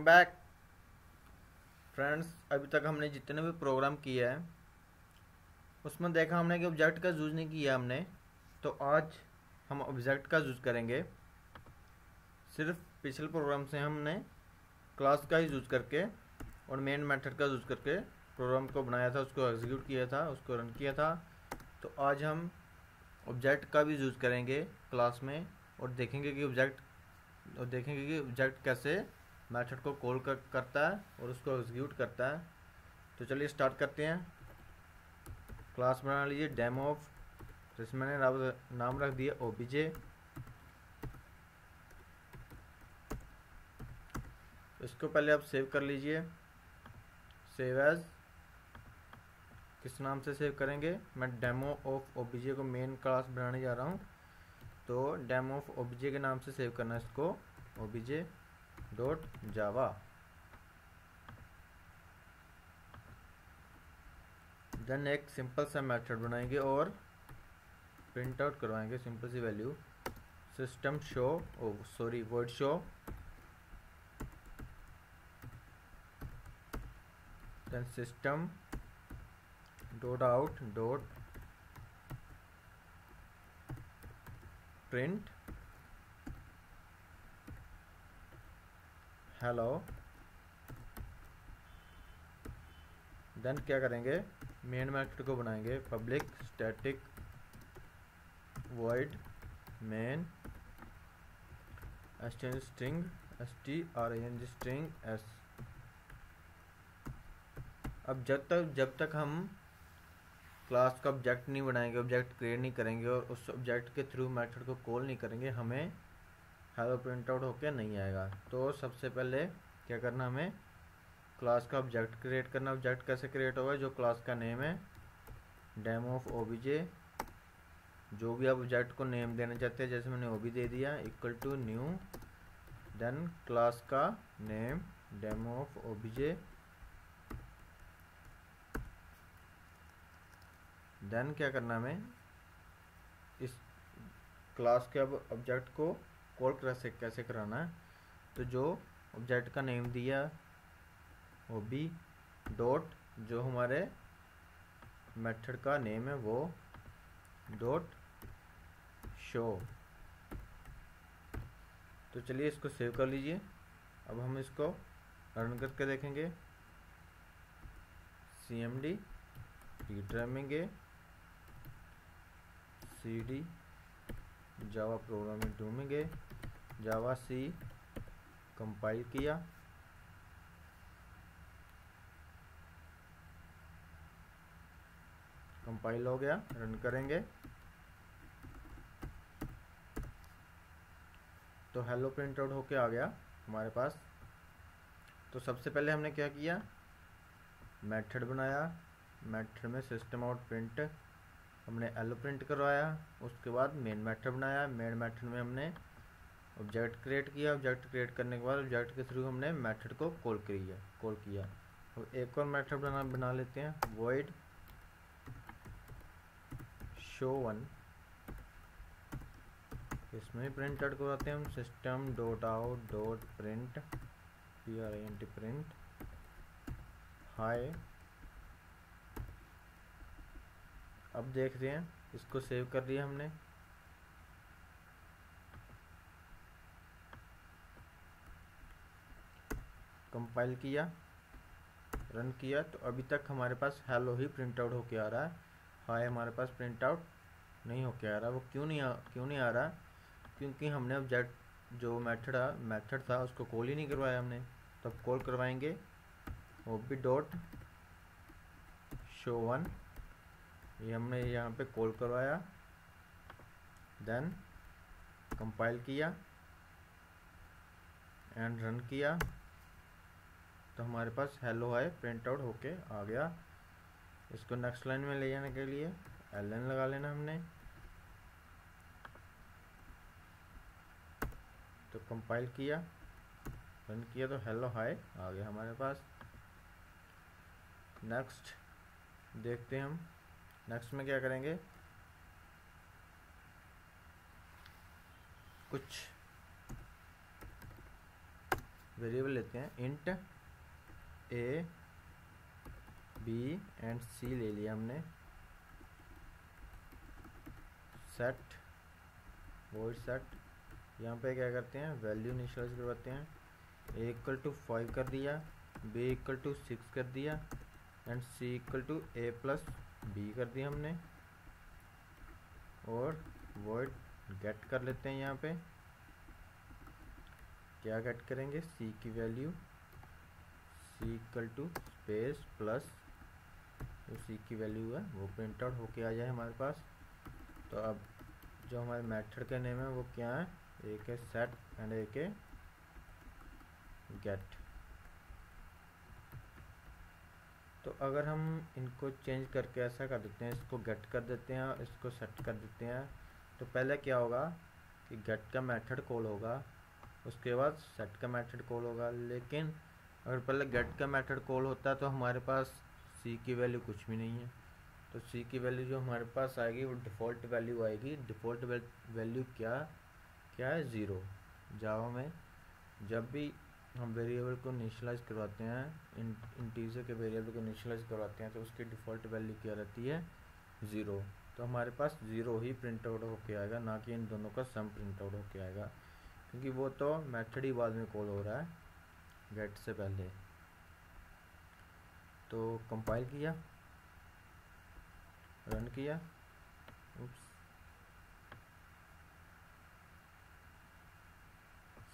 Welcome back friends. अभी तक हमने जितने भी प्रोग्राम किए हैं उसमें देखा हमने कि ऑब्जेक्ट का यूज़ नहीं किया हमने। तो आज हम ऑब्जेक्ट का यूज़ करेंगे। सिर्फ पिछले प्रोग्राम से हमने क्लास का ही यूज़ करके और मेन मेथड का यूज़ करके प्रोग्राम को बनाया था, उसको एग्जीक्यूट किया था, उसको रन किया था। तो आज हम ऑब्जेक्ट का भी यूज़ करेंगे क्लास में और देखेंगे कि ऑब्जेक्ट कैसे मेथड को कॉल करता है और उसको एग्जीक्यूट करता है। तो चलिए स्टार्ट करते हैं। क्लास बना लीजिए डेमो ऑफ, तो इसमें मैंने नाम रख दिया ओबीजे। इसको पहले आप सेव कर लीजिए। सेव एज किस नाम से सेव करेंगे? मैं डेमो ऑफ ओबीजे को मेन क्लास बनाने जा रहा हूँ, तो डेमो ऑफ ओबीजे के नाम से सेव करना है इसको, ओबीजे डॉट जावा। देन एक सिंपल सा मेथड बनाएंगे और प्रिंट आउट करवाएंगे सिंपल सी value, system show word show, then system dot out dot print hello. Then क्या करेंगे, मेन मेथड को बनाएंगे public static void main string string s। अब जब तक हम क्लास का ऑब्जेक्ट नहीं बनाएंगे, ऑब्जेक्ट क्रिएट नहीं करेंगे और उस ऑब्जेक्ट के थ्रू मेथड को कॉल नहीं करेंगे, हमें हेलो प्रिंट आउट होके नहीं आएगा। तो सबसे पहले क्या करना, हमें क्लास का ऑब्जेक्ट क्रिएट करना। ऑब्जेक्ट कैसे क्रिएट होगा? जो क्लास का नेम है डेमो ऑफ ओबीजे, जो भी आप ऑब्जेक्ट को नेम देना चाहते हैं, जैसे मैंने ओबी दे दिया, equal to new, then class का name demo of OBJ, then क्या करना हमें, इस क्लास के अब ऑब्जेक्ट को कॉल कैसे कराना है। तो जो ऑब्जेक्ट का नेम दिया ओबी डॉट, जो हमारे मेथड का नेम है वो डॉट शो। तो चलिए इसको सेव कर लीजिए। अब हम इसको रन करके देखेंगे। cmd रीट्रेमिंग cd जावा प्रोग्रामिंग ढूंढेंगे, जावा सी कंपाइल किया, कंपाइल हो गया, रन करेंगे तो हेलो प्रिंट आउट होके आ गया हमारे पास। तो सबसे पहले हमने क्या किया, मेथड बनाया, मेथड में सिस्टम आउट प्रिंट हमने हेलो प्रिंट करवाया। उसके बाद मेन मेथड बनाया, मेन मेथड में हमने ऑब्जेक्ट क्रिएट किया, ऑब्जेक्ट क्रिएट करने के बाद ऑब्जेक्ट के थ्रू हमने मेथड को कॉल किया। अब एक और मेथड बना लेते हैं, void show1। इसमें प्रिंट आउट करवाते हैं हम system dot out dot print print hi. अब देखते हैं, इसको सेव कर लिया हमने। कंपाइल किया, रन किया, तो अभी तक हमारे पास हेलो ही प्रिंट आउट होके आ रहा है, हाय हमारे पास प्रिंट आउट नहीं होके आ रहा। वो क्यों नहीं आ रहा? क्योंकि हमने ऑब्जेक्ट जो मेथड था उसको कॉल ही नहीं करवाया हमने। तो अब कॉल करवाएंगे ओबी डॉट शो1, ये हमने यहाँ पे कॉल करवाया, देन कंपाइल किया एंड रन किया, तो हमारे पास हेलो हाय प्रिंट आउट होके आ गया। इसको नेक्स्ट लाइन में ले जाने के लिए ln लगा लेना हमने। तो कंपाइल किया, रन किया, तो हेलो हाय आ गया हमारे पास। नेक्स्ट देखते हैं हम, नेक्स्ट में क्या करेंगे, कुछ वेरिएबल लेते हैं, इंट ए बी एंड सी ले लिया हमने, सेट वॉइड सेट, यहाँ पे क्या करते हैं वैल्यू इनिशियलाइज करवाते हैं, ए इक्वल टू 5 कर दिया, बी इक्वल टू 6 कर दिया and C equal to A plus B कर दिया हमने, और वॉइड गेट कर लेते हैं। यहाँ पे क्या गेट करेंगे, सी की value, C equal to space plus जो सी की वैल्यू है वो प्रिंट आउट होके आ जाए हमारे पास। तो अब जो हमारे मेथड का नेम है वो क्या है, एक है सेट एंड एक है गेट। तो अगर हम इनको चेंज करके ऐसा कर देते हैं, इसको गेट कर देते हैं और इसको सेट कर देते हैं, तो पहले क्या होगा कि गेट का मेथड कॉल होगा, उसके बाद सेट का मेथड कॉल होगा। लेकिन अगर पहले गेट का मेथड कॉल होता है तो हमारे पास सी की वैल्यू कुछ भी नहीं है, तो सी की वैल्यू जो हमारे पास आएगी वो डिफ़ॉल्ट वैल्यू आएगी। डिफ़ॉल्ट वैल्यू क्या क्या है, ज़ीरो। जावा में जब भी हम वेरिएबल को इनिशियलाइज करवाते हैं, इंटीजर के वेरिएबल को इनिशियलाइज करवाते हैं, तो उसकी डिफ़ॉल्ट वैल्यू क्या रहती है, ज़ीरो। तो हमारे पास ज़ीरो ही प्रिंट आउट होके आएगा, ना कि इन दोनों का सम प्रिंट आउट होके आएगा, क्योंकि वो तो मेथड ही बाद में कॉल हो रहा है गेट से पहले। तो कंपाइल किया, रन किया,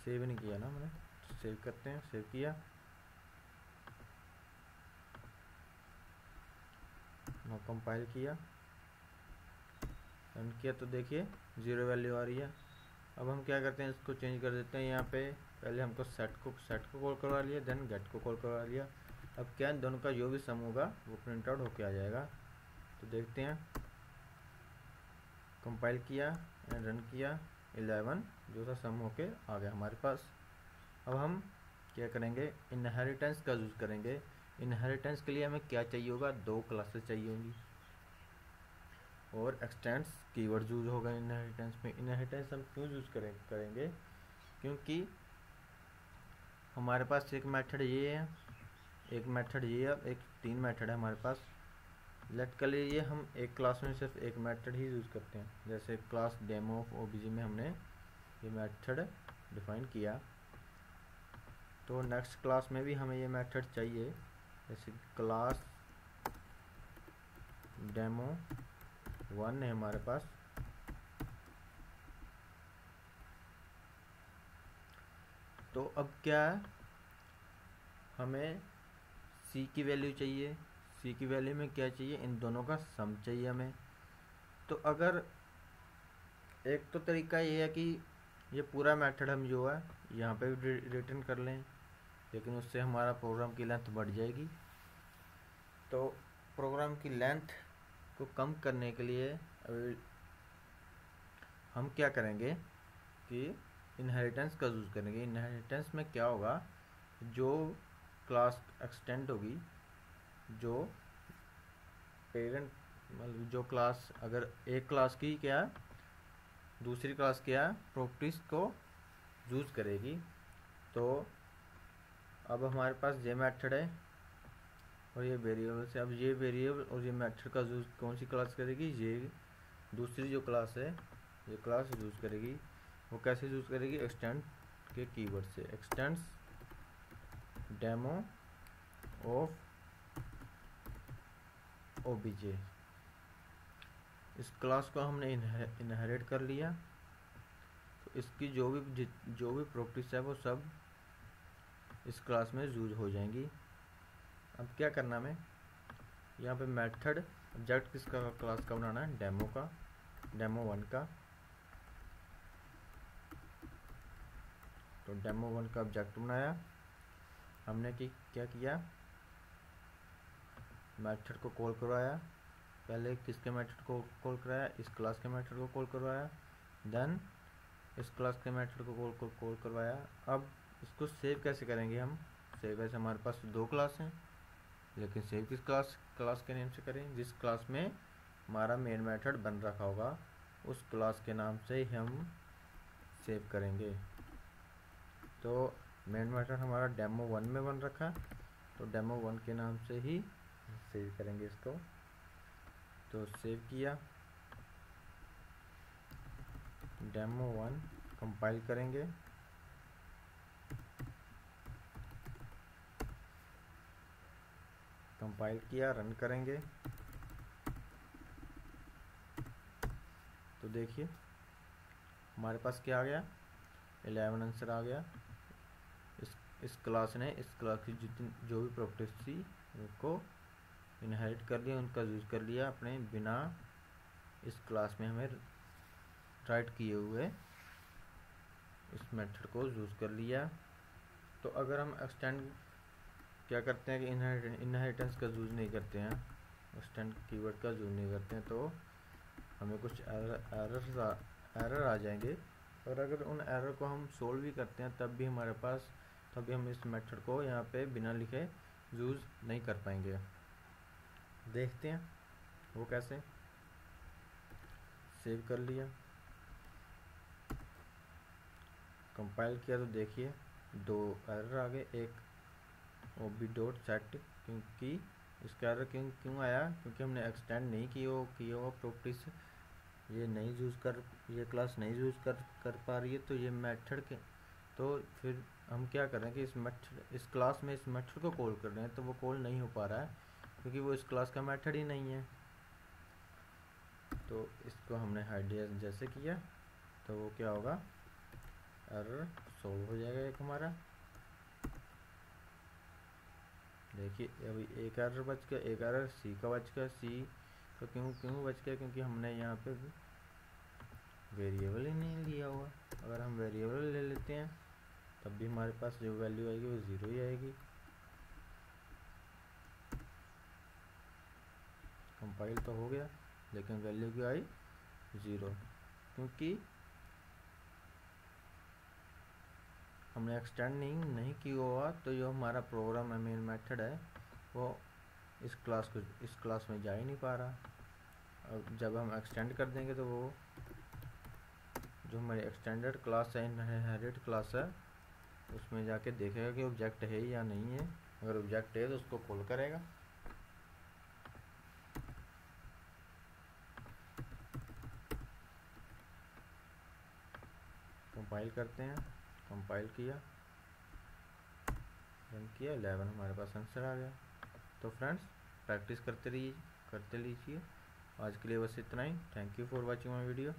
सेव नहीं किया ना मैंने, सेव करते हैं, सेव किया, ना कंपाइल किया, रन किया, तो देखिए ज़ीरो वैल्यू आ रही है। अब हम क्या करते हैं, इसको चेंज कर देते हैं। यहाँ पे पहले हमको सेट को कॉल करवा लिया, देन गेट को कॉल करवा लिया। अब क्या इन दोनों का जो भी सम होगा वो प्रिंट आउट होके आ जाएगा। तो देखते हैं, कंपाइल किया एंड रन किया, 11 जो सा सम होके आ गया हमारे पास। अब हम क्या करेंगे, इनहेरिटेंस का यूज़ करेंगे। इनहेरिटेंस के लिए हमें क्या चाहिए होगा, दो क्लासेस चाहिए होंगी, और एक्सटेंड्स कीवर्ड यूज़ होगा इनहेरिटेंस में। इनहेरिटेंस हम क्यों यूज़ करेंगे, क्योंकि हमारे पास एक मेथड ये है, एक मेथड ये है, एक तीन मेथड है हमारे पास। लेट कर लीजिए हम एक क्लास में सिर्फ एक मेथड ही यूज़ करते हैं, जैसे क्लास डेमो ऑफ ओबीजे में हमने ये मेथड डिफाइन किया, तो नेक्स्ट क्लास में भी हमें ये मेथड चाहिए। जैसे क्लास डेमो 1 है हमारे पास, तो अब क्या है, हमें सी की वैल्यू चाहिए। सी की वैल्यू में क्या चाहिए, इन दोनों का सम चाहिए हमें। तो अगर एक तो तरीका ये है कि ये पूरा मेथड हम जो है यहाँ पे भी रिटर्न कर लें, लेकिन उससे हमारा प्रोग्राम की लेंथ बढ़ जाएगी। तो प्रोग्राम की लेंथ को कम करने के लिए अभी हम क्या करेंगे कि इनहेरिटेंस का यूज़ करेंगे। इनहेरिटेंस में क्या होगा, जो क्लास एक्सटेंड होगी, जो पेरेंट मतलब जो क्लास अगर एक क्लास की क्या दूसरी क्लास क्या प्रॉपर्टीज़ को यूज़ करेगी, तो अब हमारे पास ये मेथड है और ये वेरिएबल से, अब ये वेरिएबल और ये मेथड का यूज़ कौन सी क्लास करेगी, ये दूसरी जो क्लास है ये क्लास यूज़ करेगी। वो कैसे यूज़ करेगी, एक्सटेंड के कीवर्ड से, एक्सटेंड्स डेमो ऑफ ओबीजे। इस क्लास को हमने इनहेरिट कर लिया, तो इसकी जो भी प्रॉपर्टीज है वो सब इस क्लास में यूज हो जाएंगी। अब क्या करना हमें, यहाँ पे मेथड ऑब्जेक्ट किसका क्लास का बनाना है, डेमो का, डेमो 1 का। तो डेमो 1 का ऑब्जेक्ट बनाया हमने कि क्या किया, मेथड को कॉल करवाया। पहले किसके मेथड को कॉल कराया, इस क्लास के मेथड को कॉल करवाया, देन इस क्लास के मेथड को कॉल करवाया। अब इसको सेव कैसे करेंगे हम, सेव ऐसे हमारे पास दो क्लास हैं, लेकिन सेव किस क्लास के नेम से करें, जिस क्लास में हमारा मेन मेथड बन रखा होगा उस क्लास के नाम से ही हम सेव करेंगे। तो मेन मेथड हमारा डेमो 1 में बन रखा, तो डेमो 1 के नाम से ही सेव करेंगे इसको। तो सेव किया, डेमो 1 कंपाइल करेंगे, कंपाइल किया, रन करेंगे। तो देखिए हमारे पास क्या आ गया, 11 आंसर आ गया। इस क्लास ने इस क्लास की जितनी जो भी प्रॉपर्टीज थी उनको इनहेरिट कर लिया, उनका यूज़ कर लिया अपने बिना इस क्लास में हमें राइट किए हुए इस मेथड को यूज़ कर लिया। तो अगर हम एक्सटेंड क्या करते हैं कि इनहेरिटेंस का यूज़ नहीं करते हैं, एक्सटेंड कीवर्ड का यूज़ नहीं करते हैं, तो हमें कुछ एरर आ जाएंगे। और अगर उन एरर को हम सोल्व भी करते हैं तब भी हमारे पास, तभी हम इस मेथड को यहाँ पे बिना लिखे यूज़ नहीं कर पाएंगे। देखते हैं वो कैसे। सेव कर लिया, कंपाइल किया, तो देखिए 2 एरर आ गए। एक ob.set, क्योंकि इसका एरर क्यों आया, क्योंकि हमने एक्सटेंड नहीं किया हो प्रॉपर्टीज, ये नहीं यूज़ कर, ये क्लास नहीं यूज़ कर पा रही है। तो ये मेथड के, तो फिर हम क्या करें कि इस क्लास में इस मेथड को कॉल कर रहे हैं तो वो कॉल नहीं हो पा रहा है, क्योंकि वो इस क्लास का मेथड ही नहीं है। तो इसको हमने हाइड जैसे किया तो वो क्या होगा, एरर सॉल्व हो जाएगा एक हमारा। देखिए अभी एक एरर बच गया, एक एरर सी का बच गया। सी तो क्यों बच गया, क्योंकि हमने यहाँ पे वेरिएबल ही नहीं लिया हुआ। अगर हम वेरिएबल ले लेते हैं तब भी हमारे पास जो वैल्यू आएगी वो 0 ही आएगी। कंपाइल तो हो गया लेकिन वैल्यू क्यों आई 0, क्योंकि हमने एक्सटेंड नहीं किया हुआ। तो जो हमारा प्रोग्राम है, मेन मेथड है, वो इस क्लास में जा ही नहीं पा रहा। अब जब हम एक्सटेंड कर देंगे तो वो जो हमारी एक्सटेंडेड क्लास है, इनहेरिट क्लास है, उसमें जाके देखेगा कि ऑब्जेक्ट है या नहीं है। अगर ऑब्जेक्ट है तो उसको कॉल करेगा। कंपाइल करते हैं, कंपाइल किया, रन किया, 11 हमारे पास आंसर आ गया। तो फ्रेंड्स प्रैक्टिस करते लीजिए। आज के लिए बस इतना ही। Thank you for watching my video.